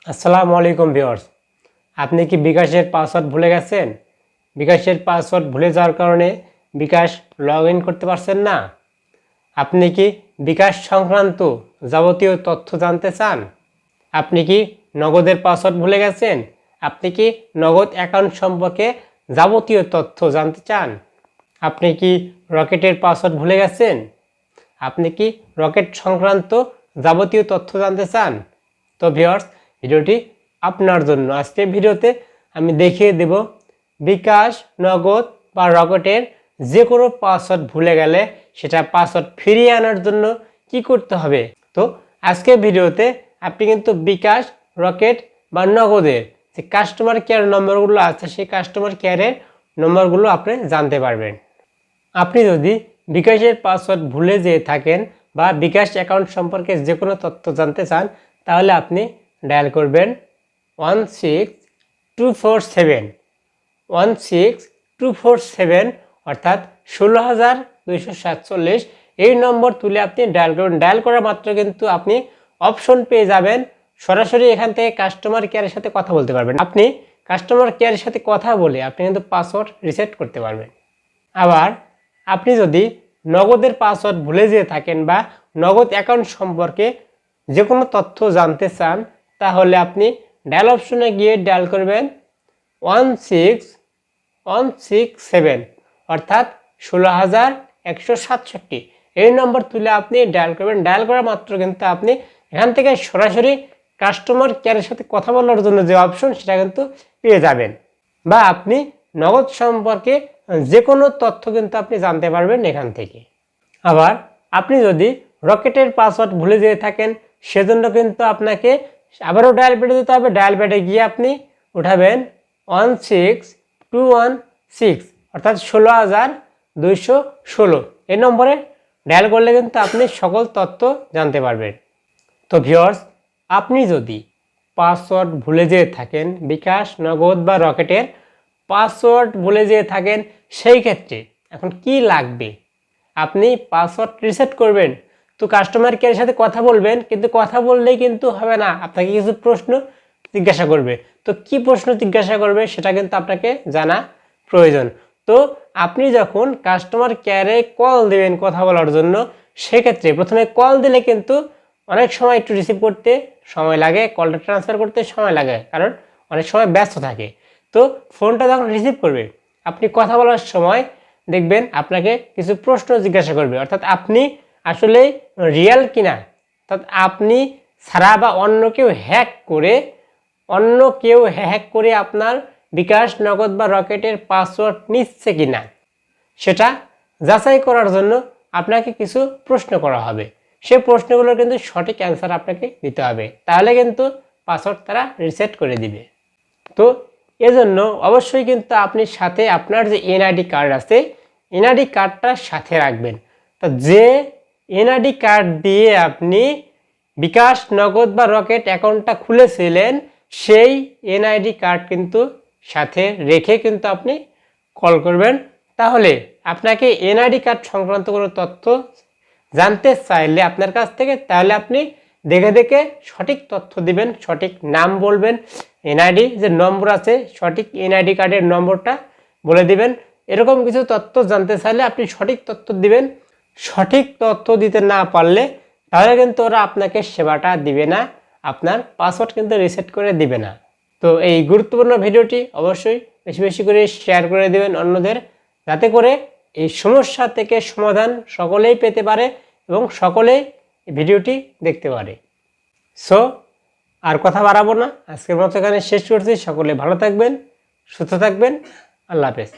আসসালামু আলাইকুম ভিউয়ার্স। আপনি কি বিকাশের পাসওয়ার্ড ভুলে গেছেন? বিকাশের পাসওয়ার্ড ভুলে যাওয়ার কারণে বিকাশ লগ ইন করতে পারছেন না? আপনি কি বিকাশ সংক্রান্ত যাবতীয় তথ্য জানতে চান? আপনি কি নগদের পাসওয়ার্ড ভুলে গেছেন? আপনি কি নগদ অ্যাকাউন্ট সম্পর্কে যাবতীয় তথ্য জানতে চান? আপনি কি রকেটের পাসওয়ার্ড ভুলে গেছেন? আপনি কি রকেট সংক্রান্ত যাবতীয় তথ্য জানতে চান? তো ভিউয়ার্স, ভিডিওটি আপনার জন্য। আজকে ভিডিওতে আমি দেখিয়ে দেব বিকাশ, নগদ বা রকেটের যে কোনো পাসওয়ার্ড ভুলে গেলে সেটা পাসওয়ার্ড ফিরিয়ে আনার জন্য কি করতে হবে। তো আজকে ভিডিওতে আপনি কিন্তু বিকাশ, রকেট বা নগদের যে কাস্টমার কেয়ার নম্বরগুলো আছে সেই কাস্টমার কেয়ারের নম্বরগুলো আপনি জানতে পারবেন। আপনি যদি বিকাশের পাসওয়ার্ড ভুলে যেয়ে থাকেন বা বিকাশ অ্যাকাউন্ট সম্পর্কে যে কোনো তথ্য জানতে চান, তাহলে আপনি ডায়াল করবেন 16247 অর্থাৎ 16247। এই নম্বর তুলে আপনি ডায়াল করবেন। ডায়াল করা মাত্র কিন্তু আপনি অপশন পেয়ে যাবেন, সরাসরি এখান থেকে কাস্টমার কেয়ারের সাথে কথা বলতে পারবেন। আপনি কাস্টমার কেয়ারের সাথে কথা বলে আপনি কিন্তু পাসওয়ার্ড রিসেট করতে পারবেন। আবার আপনি যদি নগদের পাসওয়ার্ড ভুলে যেয়ে থাকেন বা নগদ অ্যাকাউন্ট সম্পর্কে যে কোনো তথ্য জানতে চান, তাহলে আপনি ডায়াল অপশনে গিয়ে ডায়াল করবেন 16167 অর্থাৎ 16167। এই নম্বর তুলে আপনি ডায়াল করবেন। ডায়াল করা মাত্র কিন্তু আপনি এখান থেকে সরাসরি কাস্টমার কেয়ারের সাথে কথা বলার জন্য যে অপশন সেটা কিন্তু পেয়ে যাবেন, বা আপনি নগদ সম্পর্কে যে কোনো তথ্য কিন্তু আপনি জানতে পারবেন এখান থেকে। আবার আপনি যদি রকেটের পাসওয়ার্ড ভুলে যেয়ে থাকেন, সেজন্য কিন্তু আপনাকে আবারও ডায়াল প্যাডে দিতে হবে। ডায়াল প্যাডে গিয়ে আপনি উঠাবেন 16216 অর্থাৎ 16216। এই নম্বরে ডায়াল করলে কিন্তু আপনি সকল তথ্য জানতে পারবেন। তো ভিউয়ার্স, আপনি যদি পাসওয়ার্ড ভুলে যেয়ে থাকেন, বিকাশ, নগদ বা রকেটের পাসওয়ার্ড ভুলে যেয়ে থাকেন, সেই ক্ষেত্রে এখন কি লাগবে? আপনি পাসওয়ার্ড রিসেট করবেন, তো কাস্টমার কেয়ারের সাথে কথা বলবেন, কিন্তু কথা বললেই কিন্তু হবে না, আপনাকে কিছু প্রশ্ন জিজ্ঞাসা করবে। তো কি প্রশ্ন জিজ্ঞাসা করবে সেটা কিন্তু আপনাকে জানা প্রয়োজন। তো আপনি যখন কাস্টমার কেয়ারে কল দেবেন কথা বলার জন্য, সেক্ষেত্রে প্রথমে কল দিলে কিন্তু অনেক সময় একটু রিসিভ করতে সময় লাগে, কলটা ট্রান্সফার করতে সময় লাগে, কারণ অনেক সময় ব্যস্ত থাকে। তো ফোনটা যখন রিসিভ করবে, আপনি কথা বলার সময় দেখবেন আপনাকে কিছু প্রশ্ন জিজ্ঞাসা করবে, অর্থাৎ আপনি আসলে রিয়েল কিনা, অর্থাৎ আপনি ছাড়া বা অন্য কেউ হ্যাক করে আপনার বিকাশ, নগদ বা রকেটের পাসওয়ার্ড নিচ্ছে কিনা সেটা যাচাই করার জন্য আপনাকে কিছু প্রশ্ন করা হবে। সেই প্রশ্নগুলোর কিন্তু সঠিক অ্যান্সার আপনাকে দিতে হবে, তাহলে কিন্তু পাসওয়ার্ড তারা রিসেট করে দিবে। তো এজন্য অবশ্যই কিন্তু আপনি সাথে আপনার যে এনআইডি কার্ড আছে, এনআইডি কার্ডটা সাথে রাখবেন। তো যে এনআইডি কার্ড দিয়ে আপনি বিকাশ, নগদ বা রকেট অ্যাকাউন্টটা খুলেছিলেন, সেই এনআইডি কার্ড কিন্তু সাথে রেখে কিন্তু আপনি কল করবেন। তাহলে আপনাকে এনআইডি কার্ড সংক্রান্ত কোনো তথ্য জানতে চাইলে আপনার কাছ থেকে, তাহলে আপনি দেখে দেখে সঠিক তথ্য দিবেন, সঠিক নাম বলবেন, এনআইডি যে নম্বর আছে সঠিক এনআইডি কার্ডের নম্বরটা বলে দিবেন। এরকম কিছু তথ্য জানতে চাইলে আপনি সঠিক তথ্য দিবেন। সঠিক তথ্য দিতে না পারলে তাহলে কিন্তু ওরা আপনাকে সেবাটা দিবে না, আপনার পাসওয়ার্ড কিন্তু রিসেট করে দিবে না। তো এই গুরুত্বপূর্ণ ভিডিওটি অবশ্যই বেশি বেশি করে শেয়ার করে দেবেন অন্যদের, যাতে করে এই সমস্যা থেকে সমাধান সকলেই পেতে পারে এবং সকলেই ভিডিওটি দেখতে পারে। সো আর কথা বাড়াবো না, আজকের মতো এখানে শেষ করছি। সকলে ভালো থাকবেন, সুস্থ থাকবেন। আল্লাহ হাফেজ।